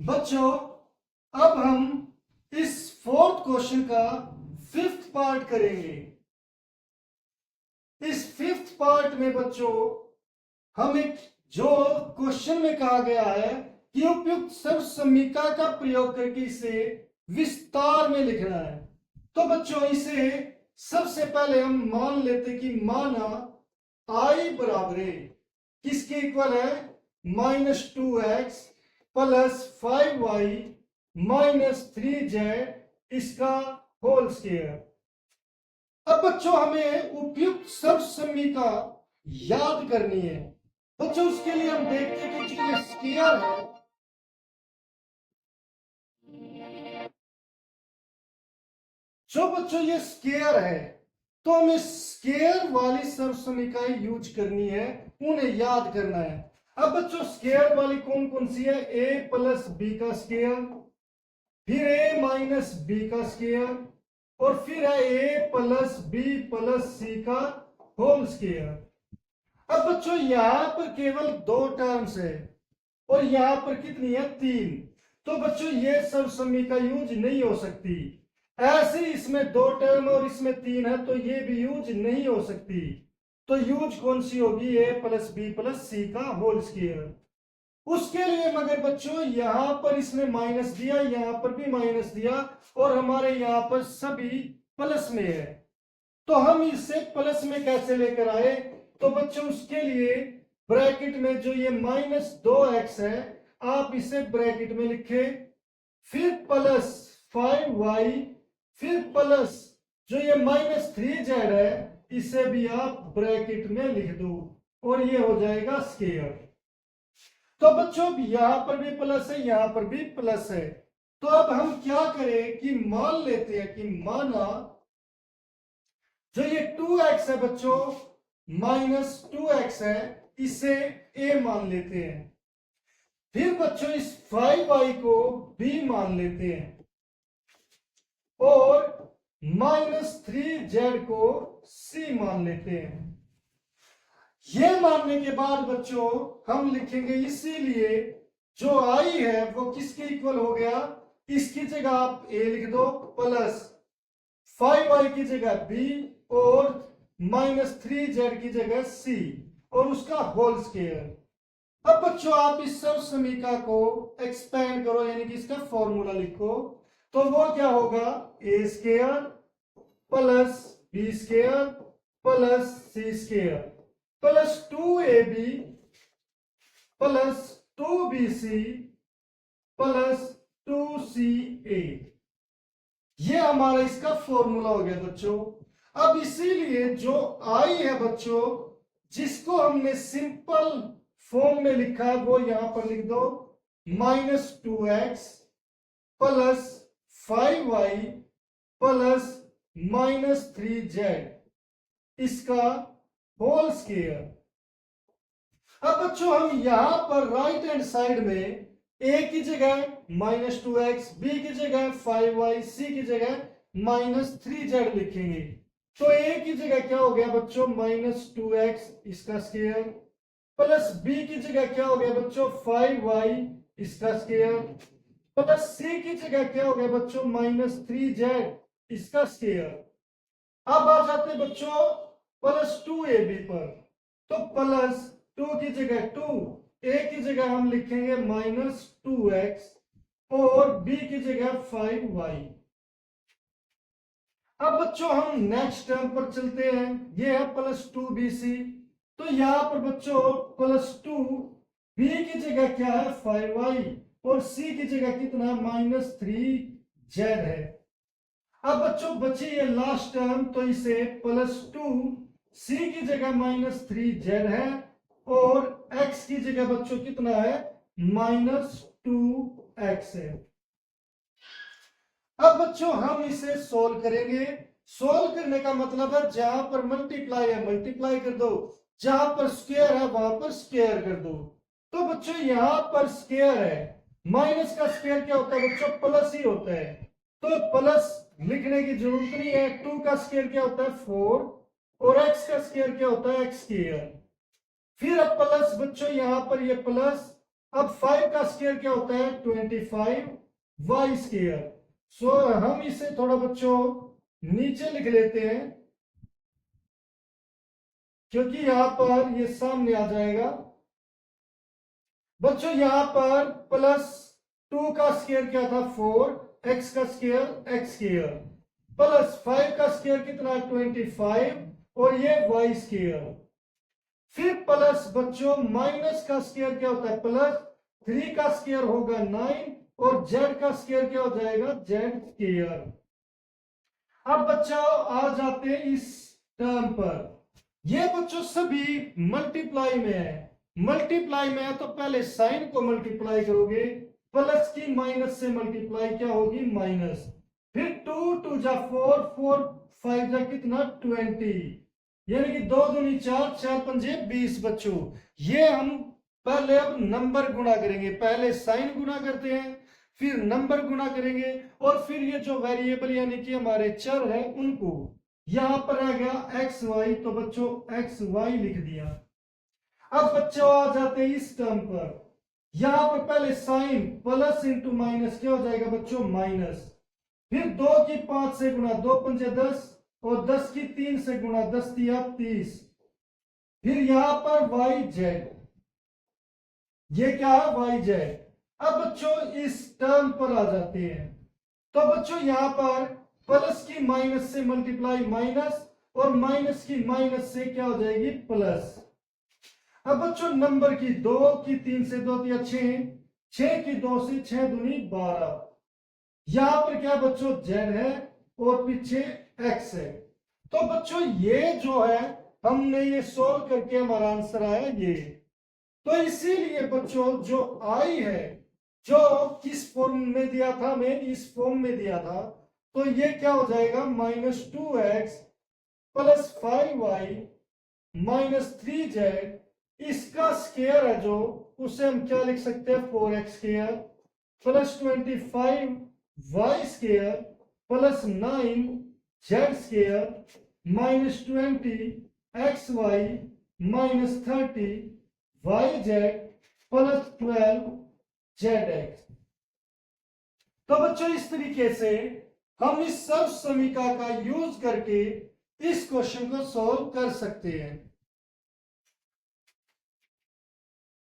बच्चों, अब हम इस फोर्थ क्वेश्चन का फिफ्थ पार्ट करेंगे। इस फिफ्थ पार्ट में बच्चों हमें जो क्वेश्चन में कहा गया है कि उपयुक्त सर्वसम्मिका का प्रयोग करके इसे विस्तार में लिखना है। तो बच्चों इसे सबसे पहले हम मान लेते कि माना आई बराबर है किसके इक्वल है -2x प्लस 5y -3z इसका होल स्क्वायर। अब बच्चों हमें उपयुक्त सर्वसम्मिका याद करनी है। बच्चों उसके लिए हम देखते हैं कि जो ये स्क्वायर है, जो बच्चों ये स्क्वायर है, तो हमें स्क्वायर वाली सर्वसम्मिकाएं यूज करनी है, उन्हें याद करना है। अब बच्चों स्क्वायर वाली कौन कौन सी है? a प्लस बी का स्क्वायर, फिर a माइनस बी का स्क्वायर, और फिर है a प्लस बी प्लस सी का होल स्क्वायर। अब बच्चों यहां पर केवल दो टर्म्स है और यहां पर कितनी है? 3। तो बच्चों ये सर्वसम्मिका यूज नहीं हो सकती। ऐसे इसमें दो टर्म और इसमें 3 है तो ये भी यूज नहीं हो सकती। तो यूज कौन सी होगी? a प्लस बी प्लस सी का होल स्क्वायर। उसके लिए मगर बच्चों यहां पर इसने माइनस दिया, यहां पर भी माइनस दिया, और हमारे यहां पर सभी प्लस में है। तो हम इसे प्लस में कैसे लेकर आए? तो बच्चों उसके लिए ब्रैकेट में जो ये -2x है, आप इसे ब्रैकेट में लिखे, फिर प्लस 5y, फिर प्लस जो ये -3z है इसे भी आप ब्रैकेट में लिख दो और ये हो जाएगा स्क्वायर। तो बच्चों यहां पर भी प्लस है, यहां पर भी प्लस है। तो अब हम क्या करें कि मान लेते हैं कि माना जो ये 2x है बच्चों, -2x है, इसे a मान लेते हैं। फिर बच्चों इस 5y को b मान लेते हैं और -3z को c मान लेते हैं। ये मानने के बाद बच्चों हम लिखेंगे, इसीलिए जो i है वो किसके इक्वल हो गया? इसकी जगह आप a लिख दो प्लस 5y की जगह b और -3z की जगह c और उसका होल स्क्वायर। अब बच्चों आप इस सर्वसम्मिका को एक्सपेंड करो, यानी कि इसका फॉर्मूला लिखो। तो वो क्या होगा? a square plus b square plus c square plus 2ab plus 2bc plus 2ca। ये हमारा इसका फॉर्मूला हो गया बच्चों। अब इसीलिए जो आई है बच्चों, जिसको हमने सिंपल फॉर्म में लिखा है वो यहां पर लिख दो, -2x plus 5y plus -3z इसका होल स्क्वायर। अब बच्चों हम यहां पर राइट हैंड साइड में a की जगह -2x, b की जगह 5y, c की जगह -3z लिखेंगे। तो a की जगह क्या हो गया बच्चों? -2x इसका स्क्वायर, प्लस b की जगह क्या हो गया बच्चों? 5y इसका स्क्वायर, प्लस c की जगह क्या हो गया बच्चों? -3z इसका स्क्वायर। अब आ जाते हैं बच्चों प्लस 2ab पर। तो प्लस 2 की जगह 2, a की जगह हम लिखेंगे -2x और b की जगह 5y। अब बच्चों हम नेक्स्ट टर्म पर चलते हैं, ये है +2bc। तो यहां पर बच्चों +2, b की जगह क्या है? 5y और c की जगह कितना? -3z है। अब बच्चों बची ये लास्ट टर्म, तो इसे +2 c की जगह -3z है और x की जगह बच्चों कितना है? -2x है। अब बच्चों हम इसे सोल्व करेंगे। सोल्व करने का मतलब है जहां पर मल्टीप्लाई है मल्टीप्लाई कर दो, जहां पर स्क्वायर है वहां पर स्क्वायर कर दो। तो बच्चों यहां पर स्क्वायर है, माइनस का स्क्वायर क्या होता है बच्चों? प्लस ही होता है। तो प्लस लिखने की जरूरत नहीं है। 2 का स्क्वायर क्या होता है? 4 और x का स्क्वायर क्या होता है? x square. फिर अब प्लस बच्चों यहां पर ये प्लस अब 5 का स्क्वायर क्या होता है 25 वाई स्क्वायर। सो हम इसे थोड़ा बच्चों नीचे लिख लेते हैं क्योंकि यहां पर ये सामने आ जाएगा। बच्चों यहां पर प्लस 2 का स्क्वायर क्या था 4 एक्स का स्क्वायर एक्स स्क्वायर प्लस 5 का स्क्वायर कितना 25 और ये वाई स्क्वायर। फिर प्लस बच्चों माइनस का स्क्वायर क्या होता है प्लस 3 का स्क्वायर होगा 9 और जेड का स्क्वायर क्या हो जाएगा जेड स्क्वायर। अब बच्चों आ जाते हैं इस टर्म पर। ये बच्चों सभी मल्टीप्लाई में है। मल्टीप्लाई में है तो पहले साइन को मल्टीप्लाई करोगे प्लस की माइनस से मल्टीप्लाई क्या होगी माइनस। फिर 2 2 जा 4 4 5 जा कितना 20 यानी कि 2 दूनी 4 4 पंजे 20 बच्चों। ये हम पहले अब नंबर गुणा करेंगे। पहले साइन गुणा करते हैं फिर नंबर गुणा करेंगे और फिर ये जो वेरिएबल यानी कि हमारे चर है उनको यहां पर आ गया एक्स वाई तो बच्चों एक्स वाई लिख दिया। अब बच्चों आ जाते हैं इस टर्म पर। यहां पर पहले साइन प्लस इंटू माइनस क्या हो जाएगा बच्चों माइनस। फिर 2 की 5 से गुणा 2 पंजे 10 और 10 की 3 से गुणा 10 दिया 30। फिर यहां पर वाई जेड ये क्या है वाई जेड। अब बच्चों इस टर्म पर आ जाते हैं तो बच्चों यहां पर प्लस की माइनस से मल्टीप्लाई माइनस और माइनस की माइनस से क्या हो जाएगी प्लस। अब बच्चों नंबर की 2 की 3 से 2 दिया 6 6 की 2 से 6 दूनी 12। यहां पर क्या बच्चों जेड है और पीछे एक्स है। तो बच्चों ये जो है हमने ये सोल्व करके हमारा आंसर आया ये। तो इसीलिए बच्चों जो आई है जो किस फॉर्म में दिया था हमें इस फॉर्म में दिया था तो ये क्या हो जाएगा -2x प्लस 5y -3z इसका स्क्वायर है जो उसे हम क्या लिख सकते हैं 4x square plus 25y square plus 9z square -20xy -30 yz plus 12zx। तो बच्चों इस तरीके से हम इस सर्व समीकरण का यूज करके इस क्वेश्चन को सॉल्व कर सकते हैं।